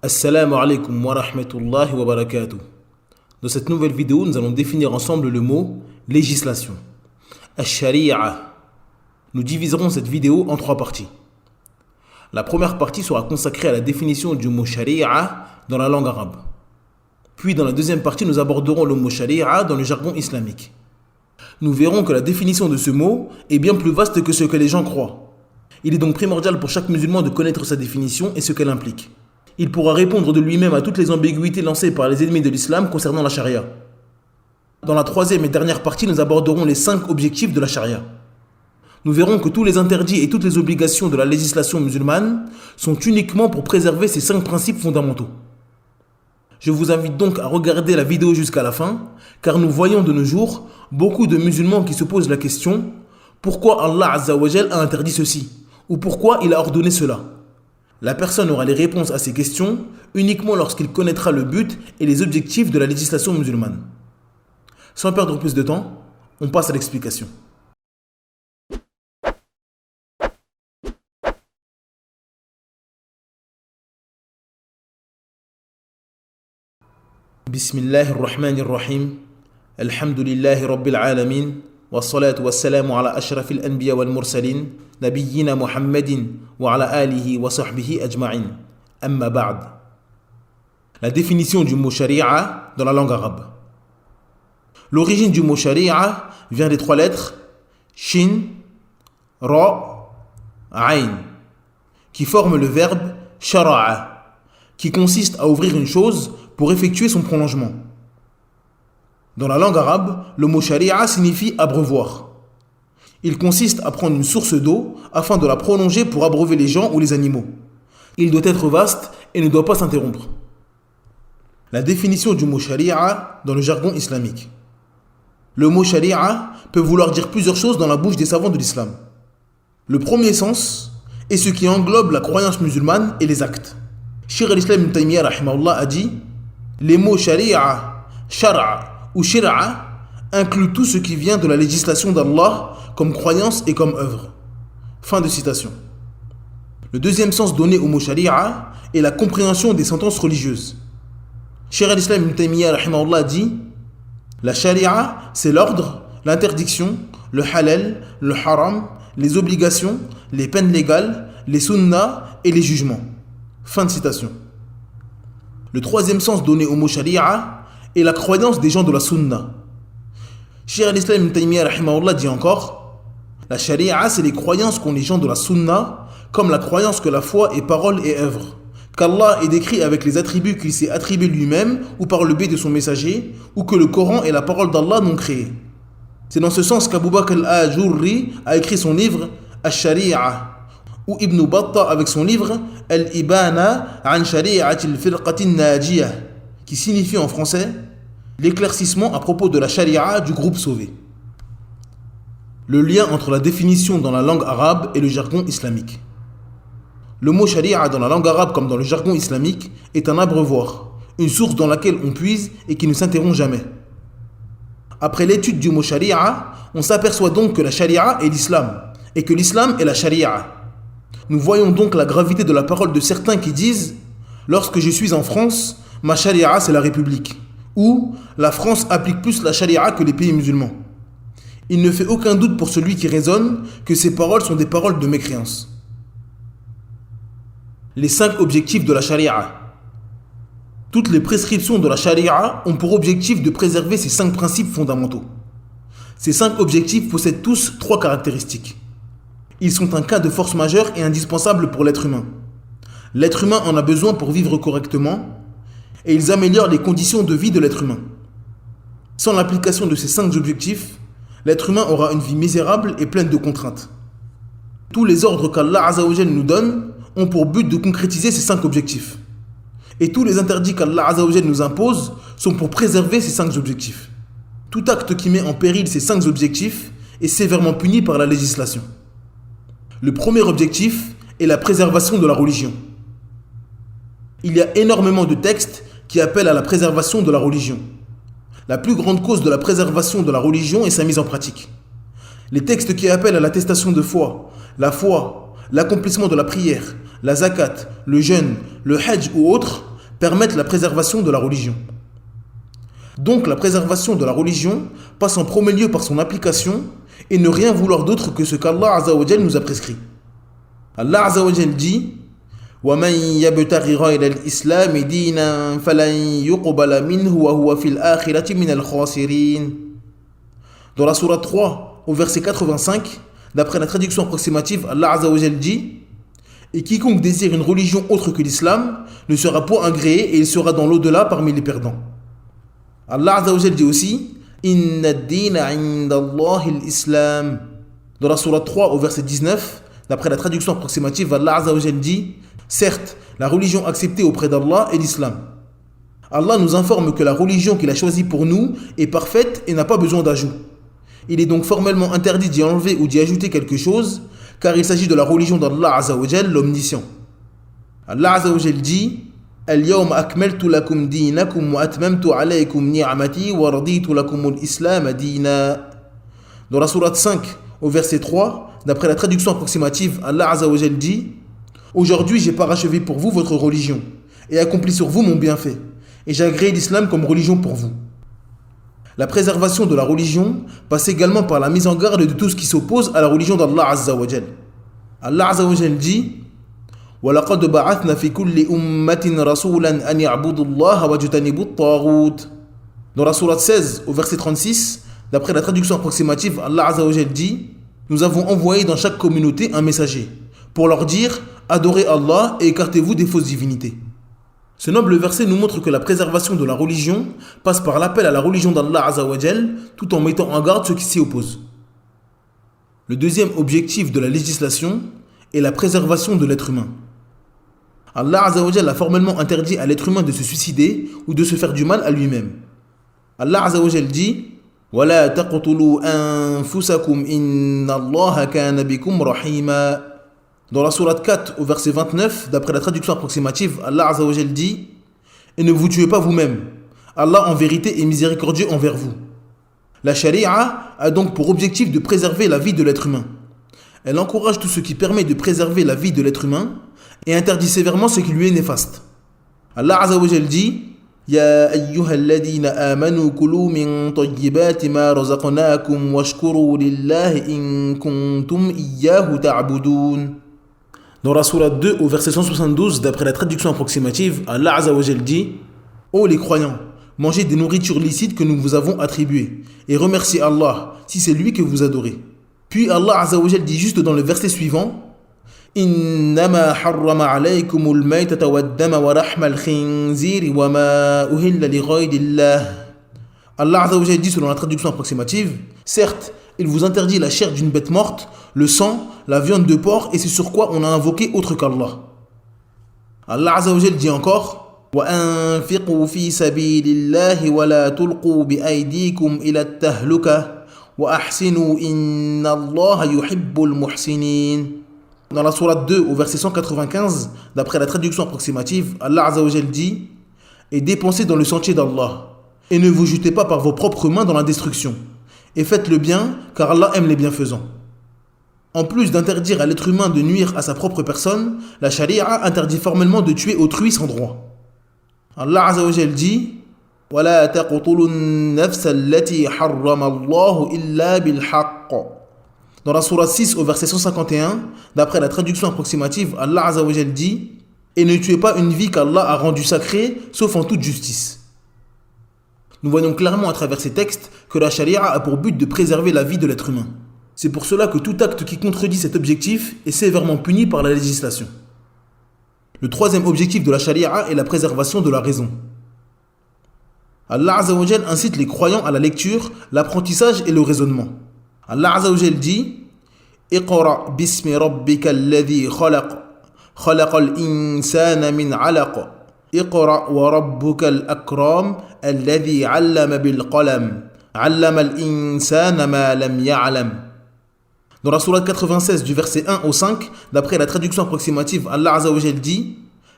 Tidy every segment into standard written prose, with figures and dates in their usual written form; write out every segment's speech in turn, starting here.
Assalamu alaikum wa rahmatullahi wa barakatuh. Dans cette nouvelle vidéo, nous allons définir ensemble le mot législation. Ash-Shari'a. Nous diviserons cette vidéo en 3 parties. La première partie sera consacrée à la définition du mot Shari'a dans la langue arabe. Puis dans la deuxième partie, nous aborderons le mot Shari'a dans le jargon islamique. Nous verrons que la définition de ce mot est bien plus vaste que ce que les gens croient. Il est donc primordial pour chaque musulman de connaître sa définition et ce qu'elle implique. Il pourra répondre de lui-même à toutes les ambiguïtés lancées par les ennemis de l'islam concernant la charia. Dans la troisième et dernière partie, nous aborderons les 5 objectifs de la charia. Nous verrons que tous les interdits et toutes les obligations de la législation musulmane sont uniquement pour préserver ces 5 principes fondamentaux. Je vous invite donc à regarder la vidéo jusqu'à la fin, car nous voyons de nos jours beaucoup de musulmans qui se posent la question « Pourquoi Allah Azza wa Jal a interdit ceci ?» ou « Pourquoi il a ordonné cela ?» La personne aura les réponses à ces questions uniquement lorsqu'il connaîtra le but et les objectifs de la législation musulmane. Sans perdre plus de temps, on passe à l'explication. Bismillahirrahmanirrahim. Alhamdulillahi rabbil alamin. والصلاة والسلام على أشرف الأنبياء والمرسلين نبينا محمد وعلى آله وصحبه أجمعين أما بعد. La définition du mot sharia dans la langue arabe. L'origine du mot sharia vient des 3 lettres shin, ra, ayn, qui forment le verbe shara'a, qui consiste à ouvrir une chose pour effectuer son prolongement. Dans la langue arabe, le mot sharia signifie abreuvoir. Il consiste à prendre une source d'eau afin de la prolonger pour abreuver les gens ou les animaux. Il doit être vaste et ne doit pas s'interrompre. La définition du mot sharia dans le jargon islamique. Le mot sharia peut vouloir dire plusieurs choses dans la bouche des savants de l'islam. Le premier sens est ce qui englobe la croyance musulmane et les actes. Cheikh al-Islam Ibn Taymiyyah rahimahullah a dit « Les mots sharia, shar'a ou shira'a inclut tout ce qui vient de la législation d'Allah comme croyance et comme œuvre. » Fin de citation. Le deuxième sens donné au mot sharia est la compréhension des sentences religieuses. Cheikh al-Islam Ibn Taymiyyah rahimahullah dit la sharia, c'est l'ordre, l'interdiction, le halal, le haram, les obligations, les peines légales, les sunnahs et les jugements. Fin de citation. Le troisième sens donné au mot sharia est la croyance des gens de la sunna. Cheikh al-Islam Ibn Taymiyyah rahimahullah dit encore la sharia, c'est les croyances qu'ont les gens de la sunna, comme la croyance que la foi est parole et œuvre, qu'Allah est décrit avec les attributs qu'il s'est attribués lui-même ou par le biais de son messager, ou que le Coran est la parole d'Allah non créée. C'est dans ce sens qu'Abu Bakr al-Ajurri a écrit son livre Ash-Shari'a, ou Ibn Battah avec son livre Al-Ibana an Shari'ati al-Firqati al-Najiyah, qui signifie en français l'éclaircissement à propos de la charia du groupe sauvé. Le lien entre la définition dans la langue arabe et le jargon islamique. Le mot sharia dans la langue arabe comme dans le jargon islamique est un abreuvoir, une source dans laquelle on puise et qui ne s'interrompt jamais. Après l'étude du mot sharia, on s'aperçoit donc que la sharia est l'islam et que l'islam est la sharia. Nous voyons donc la gravité de la parole de certains qui disent « Lorsque je suis en France, ma sharia c'est la République » ou « La France applique plus la sharia que les pays musulmans ». Il ne fait aucun doute pour celui qui raisonne que ces paroles sont des paroles de mécréance. Les 5 objectifs de la sharia. Toutes les prescriptions de la sharia ont pour objectif de préserver ces 5 principes fondamentaux. Ces 5 objectifs possèdent tous 3 caractéristiques. Ils sont un cas de force majeure et indispensable pour l'être humain. L'être humain en a besoin pour vivre correctement et ils améliorent les conditions de vie de l'être humain. Sans l'application de ces 5 objectifs, l'être humain aura une vie misérable et pleine de contraintes. Tous les ordres qu'Allah Azza wa Jal nous donne ont pour but de concrétiser ces 5 objectifs. Et tous les interdits qu'Allah Azza wa Jal nous impose sont pour préserver ces 5 objectifs. Tout acte qui met en péril ces 5 objectifs est sévèrement puni par la législation. Le premier objectif est la préservation de la religion. Il y a énormément de textes qui appellent à la préservation de la religion. La plus grande cause de la préservation de la religion est sa mise en pratique. Les textes qui appellent à l'attestation de foi, l'accomplissement de la prière, la zakat, le jeûne, le hajj ou autres permettent la préservation de la religion. Donc la préservation de la religion passe en premier lieu par son application et ne rien vouloir d'autre que ce qu'Allah Azza wa Jal nous a prescrit. Allah Azza wa Jal dit وَمَنْ يَبْتَغِ غَيْرَ الْإِسْلَامِ دِينًا فَلَنْ يُقْبَلَ مِنْهُ وَهُوَ فِي الْآخِرَةِ مِنَ الْخَاسِرِينَ. Dans la sourate 3, au verset 85, d'après la traduction approximative, Allah Azza wa Jal dit et quiconque désire une religion autre que l'islam ne sera point agréé et il sera dans l'au-delà parmi les perdants. Allah Azza wa Jal dit aussi Inna ad-dina 'inda Allahi al-Islam. Dans la sourate 3 au verset 19, d'après la traduction approximative, Allah Azza wa Jal dit certes, la religion acceptée auprès d'Allah est l'islam. Allah nous informe que la religion qu'il a choisie pour nous est parfaite et n'a pas besoin d'ajout. Il est donc formellement interdit d'y enlever ou d'y ajouter quelque chose, car il s'agit de la religion d'Allah Azza wa Jal, l'omniscient. Allah Azza wa Jal dit Al-yawma akmaltu lakum dinakum wa atmamtu alaykum ni'amati wa raditu lakum al-islam dina. Dans la sourate 5, au verset 3, d'après la traduction approximative, Allah Azza wa Jal dit aujourd'hui j'ai parachevé pour vous votre religion et accompli sur vous mon bienfait et j'ai agréé l'islam comme religion pour vous. La préservation de la religion passe également par la mise en garde de tout ce qui s'oppose à la religion d'Allah Azza wa Jal. Allah Azza wa Jal dit وَلَقَدْ بَعَثْنَا فِي كُلِّ أُمَّةٍ رَسُولًا أَنْ يَعْبُدُوا اللَّهَ وَاجْتَنِبُوا الطَّاغُوتَ. Dans la sourate 16, au verset 36, d'après la traduction approximative, Allah Azza wa Jal dit nous avons envoyé dans chaque communauté un messager pour leur dire adorez Allah et écartez-vous des fausses divinités. Ce noble verset nous montre que la préservation de la religion passe par l'appel à la religion d'Allah Azza wa Jal tout en mettant en garde ceux qui s'y opposent. Le deuxième objectif de la législation est la préservation de l'être humain. Allah Azza wa Jal a formellement interdit à l'être humain de se suicider ou de se faire du mal à lui-même. Allah Azza wa Jal dit وَلَا تَقْتُلُوا أَنفُسَكُمْ إِنَّ اللَّهَ كَانَ بِكُمْ رَحِيمًا. Dans la sourate 4 au verset 29, d'après la traduction approximative, Allah Azza wa Jal dit et ne vous tuez pas vous-même. Allah en vérité est miséricordieux envers vous. La charia a donc pour objectif de préserver la vie de l'être humain. Elle encourage tout ce qui permet de préserver la vie de l'être humain et interdit sévèrement ce qui lui est néfaste. Allah Azza wa Jal dit يا أيها الذين آمنوا كلوا من طيبات ما رزقناكم واشكروا لله إن كنتم إياه تعبدون. Dans la sourate 2 au verset 172, d'après la traduction approximative, Allah Azza wa Jal dit ô les croyants, mangez des nourritures licites que nous vous avons attribuées et remerciez Allah si c'est lui que vous adorez. Puis Allah Azza wa Jal dit juste dans le verset suivant إنما حرم عليكم الميتة والدم ولحم الخنزير وما أهل لغير الله. Allah Azza wa Jal dit selon la traduction approximative certes, il vous interdit la chair d'une bête morte, le sang, la viande de porc et c'est sur quoi on a invoqué autre qu'Allah. Allah Azza wa Jal dit encore وأنفقوا في سبيل الله ولا تلقوا بأيديكم إلى التهلكة وأحسنوا إن الله يحب المحسنين. Dans la sourate 2 au verset 195, d'après la traduction approximative, Allah Azza wa Jal dit et dépensez dans le sentier d'Allah et ne vous jetez pas par vos propres mains dans la destruction et faites le bien car Allah aime les bienfaisants. En plus d'interdire à l'être humain de nuire à sa propre personne, la charia interdit formellement de tuer autrui sans droit. Allah Azza wa Jal dit وَلَا تَقْتُلُوا النَّفْسَ الَّتِي حَرَّمَ اللَّهُ إِلَّا بِالْحَقِّ. Dans la sourate 6 au verset 151, d'après la traduction approximative, Allah Azza wa Jal dit et ne tuez pas une vie qu'Allah a rendue sacrée sauf en toute justice. Nous voyons clairement à travers ces textes que la charia a pour but de préserver la vie de l'être humain. C'est pour cela que tout acte qui contredit cet objectif est sévèrement puni par la législation. Le troisième objectif de la charia est la préservation de la raison. Allah Azza wa Jal incite les croyants à la lecture, l'apprentissage et le raisonnement. Allah Azza wa Jal dit اقرأ باسم ربك الذي خلق خلق الإنسان من علق اقرأ وربك الأكرم الذي علم بالقلم علم الإنسان ما لم يعلم. Dans la sourate 96 du verset 1 au 5, d'après la traduction approximative, Allah Azza wa Jal dit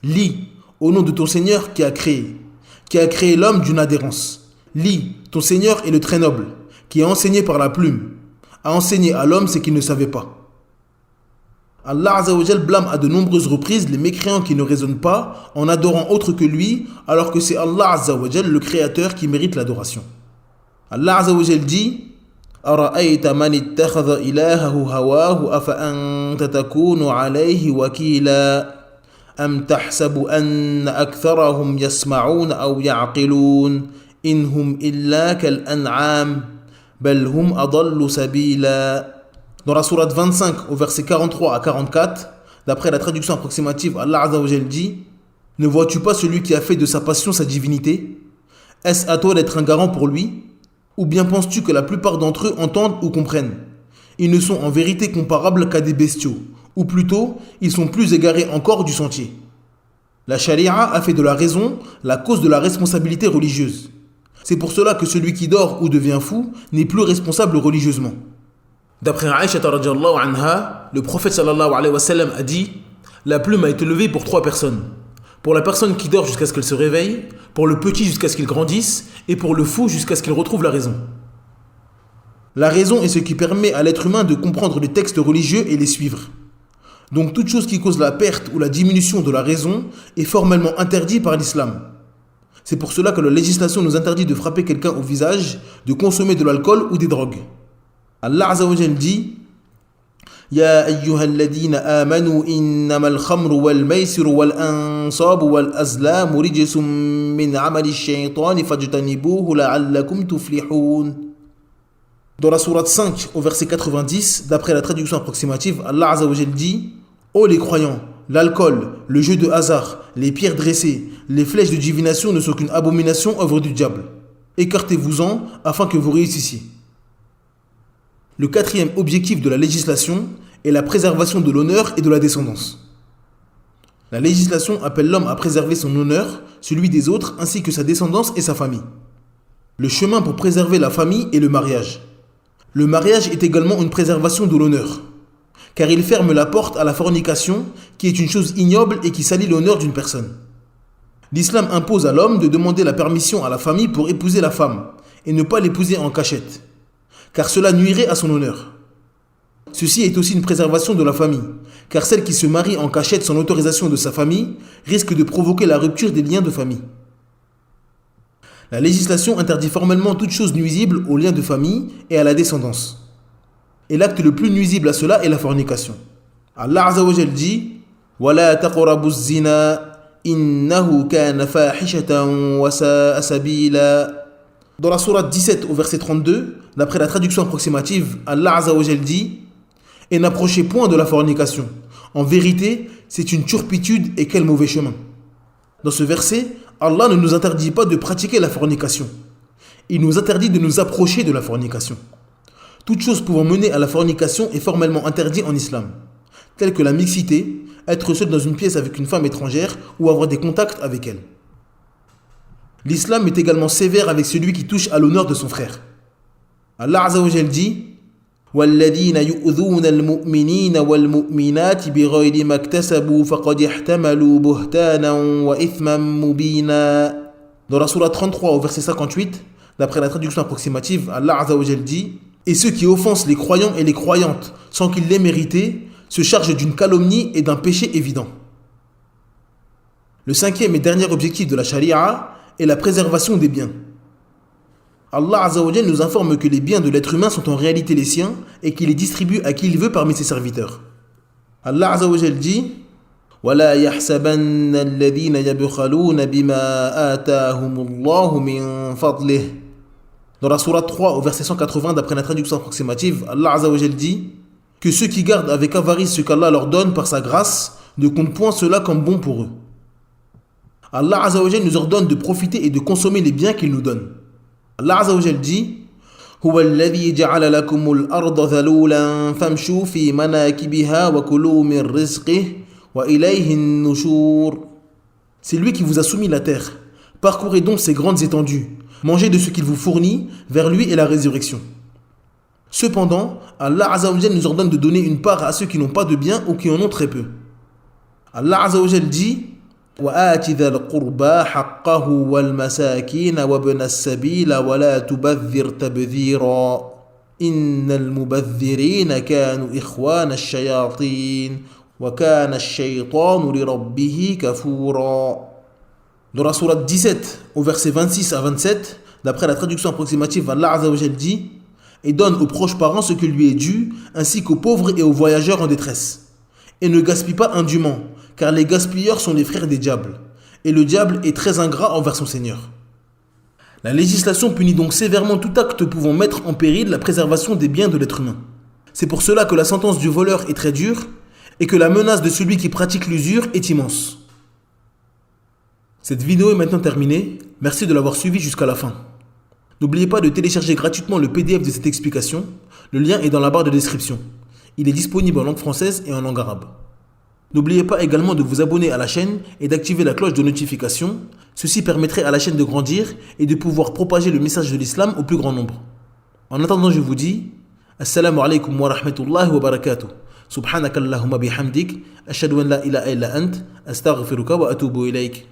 lis au nom de ton Seigneur qui a créé l'homme d'une adhérence. Lis, ton Seigneur est le très noble, qui a enseigné par la plume, a enseigné à l'homme ce qu'il ne savait pas. Allah Azza wa Jal blâme à de nombreuses reprises les mécréants qui ne raisonnent pas en adorant autre que lui, alors que c'est Allah Azza wa Jal, le Créateur, qui mérite l'adoration. Allah Azza wa Jal dit: أرأيت من اتخذ إلهه هواه أفأنت تكون عليه وكيلا أم تحسب أن أكثرهم يسمعون أو يعقلون إن هم إلا كالأنعام بل هم أضل سبيلا. Dans la sourate 25, au verset 43 à 44, d'après la traduction approximative, Allah Azza wa Jal dit: Ne vois-tu pas celui qui a fait de sa passion sa divinité? Est-ce à toi d'être un garant pour lui? Ou bien penses-tu que la plupart d'entre eux entendent ou comprennent? Ils ne sont en vérité comparables qu'à des bestiaux, ou plutôt, ils sont plus égarés encore du sentier. La charia a fait de la raison la cause de la responsabilité religieuse. C'est pour cela que celui qui dort ou devient fou n'est plus responsable religieusement. D'après Aïcha radhiyallahu anha, le prophète sallallahu alayhi wa sallam a dit: La plume a été levée pour 3 personnes. Pour la personne qui dort jusqu'à ce qu'elle se réveille, pour le petit jusqu'à ce qu'il grandisse, et pour le fou jusqu'à ce qu'il retrouve la raison. La raison est ce qui permet à l'être humain de comprendre les textes religieux et les suivre. Donc toute chose qui cause la perte ou la diminution de la raison est formellement interdit par l'islam. C'est pour cela que la législation nous interdit de frapper quelqu'un au visage, de consommer de l'alcool ou des drogues. Allah Azza wa Jal dit: يا أيها الذين آمنوا إنما الخمر والميسر والأنصاب والأزلام رجس من عمل الشيطان فاجتنبوه لعلكم تفلحون. Dans la sourate 5, au verset 90, d'après la traduction approximative, Allah Azza wa Jal dit: Ô les croyants, l'alcool, le jeu de hasard, les pierres dressées, les flèches de divination ne sont qu'une abomination, œuvre du diable. Écartez-vous-en afin que vous réussissiez. Le 4e objectif de la législation est la préservation de l'honneur et de la descendance. La législation appelle l'homme à préserver son honneur, celui des autres, ainsi que sa descendance et sa famille. Le chemin pour préserver la famille est le mariage. Le mariage est également une préservation de l'honneur, car il ferme la porte à la fornication, qui est une chose ignoble et qui salit l'honneur d'une personne. L'islam impose à l'homme de demander la permission à la famille pour épouser la femme, et ne pas l'épouser en cachette, car cela nuirait à son honneur. Ceci est aussi une préservation de la famille, car celle qui se marie en cachette sans l'autorisation de sa famille risque de provoquer la rupture des liens de famille. La législation interdit formellement toute chose nuisible aux liens de famille et à la descendance. Et l'acte le plus nuisible à cela est la fornication. Allah Azza wa Jal dit: وَلَا تَقْرَبُوا الزِّنَا إِنَّهُ كَانَ فَاحِشَةً وَسَاءَ سَبِيلًا. Dans la sourate 17 au verset 32, d'après la traduction approximative, Allah Azza wa Jal dit: Et n'approchez point de la fornication. En vérité, c'est une turpitude et quel mauvais chemin. Dans ce verset, Allah ne nous interdit pas de pratiquer la fornication. Il nous interdit de nous approcher de la fornication. Toute chose pouvant mener à la fornication est formellement interdite en islam, telle que la mixité, être seul dans une pièce avec une femme étrangère ou avoir des contacts avec elle. L'islam est également sévère avec celui qui touche à l'honneur de son frère. Allah Azza wa Jal dit: وَالَّذِينَ يُؤْذُونَ الْمُؤْمِنِينَ وَالْمُؤْمِنَاتِ بِغَيْرِ مَا اكْتَسَبُوا فَقَدِ احْتَمَلُوا بُهْتَانًا وَإِثْمًا مُبِينًا. Dans la sourate 33 au verset 58, d'après la traduction approximative, Allah Azza wa Jal dit: Et ceux qui offensent les croyants et les croyantes sans qu'ils l'aient mérité se chargent d'une calomnie et d'un péché évident. Le 5e et dernier objectif de la charia est la préservation des biens. Allah Azza wa Jal nous informe que les biens de l'être humain sont en réalité les siens et qu'il les distribue à qui il veut parmi ses serviteurs. Allah Azza wa Jal dit: وَلَا يَحْسَبَنَّ الَّذِينَ يَبْخَلُونَ بِمَا آتَاهُمُ اللَّهُ مِنْ فَضْلِهِ. Dans la sourate 3 au verset 180, d'après la traduction approximative, Allah Azza wa Jal dit que ceux qui gardent avec avarice ce qu'Allah leur donne par sa grâce ne comptent point cela comme bon pour eux. Allah Azza wa Jal nous ordonne de profiter et de consommer les biens qu'il nous donne. Allah Azza wa Jal dit: هو الذي جعل لكم الأرض ذلولا فامشوا في مناكبها وكلوا من رزقه وإليه النشور. C'est lui qui vous a soumis la terre. Parcourez donc ses grandes étendues. Mangez de ce qu'il vous fournit, vers lui est la résurrection. Cependant, Allah Azza wa Jal nous ordonne de donner une part à ceux qui n'ont pas de biens ou qui en ont très peu. Allah Azza wa Jal dit: وَآتِ ذَا الْقُرْبَى حَقَّهُ وَالْمَسَاكِينَ وَابْنَ السَّبِيلَ وَلَا تُبَذِّرْ تَبْذِيرًا Innal mubadhirina kanu ikhwana ash-shayatin wa kana ash-shaytanu li rabbih kafura. Dans la sourate 17, au verset 26 à 27, d'après la traduction approximative, Allah Azza wa Jalla dit: et donne aux proches parents ce qui lui est dû, ainsi qu'aux pauvres et aux voyageurs en détresse. Et ne gaspille pas indûment, car les gaspilleurs sont les frères des diables. Et le diable est très ingrat envers son Seigneur. La législation punit donc sévèrement tout acte pouvant mettre en péril la préservation des biens de l'être humain. C'est pour cela que la sentence du voleur est très dure et que la menace de celui qui pratique l'usure est immense. Cette vidéo est maintenant terminée. Merci de l'avoir suivie jusqu'à la fin. N'oubliez pas de télécharger gratuitement le PDF de cette explication. Le lien est dans la barre de description. Il est disponible en langue française et en langue arabe. N'oubliez pas également de vous abonner à la chaîne et d'activer la cloche de notification. Ceci permettrait à la chaîne de grandir et de pouvoir propager le message de l'islam au plus grand nombre. En attendant, je vous dis Assalamu alaikum wa rahmatullahi wa barakatuh. Subhanakallahumma bihamdik. Ashhadu an la ilaha illa ant. Astaghfiruka wa atubu ilayk.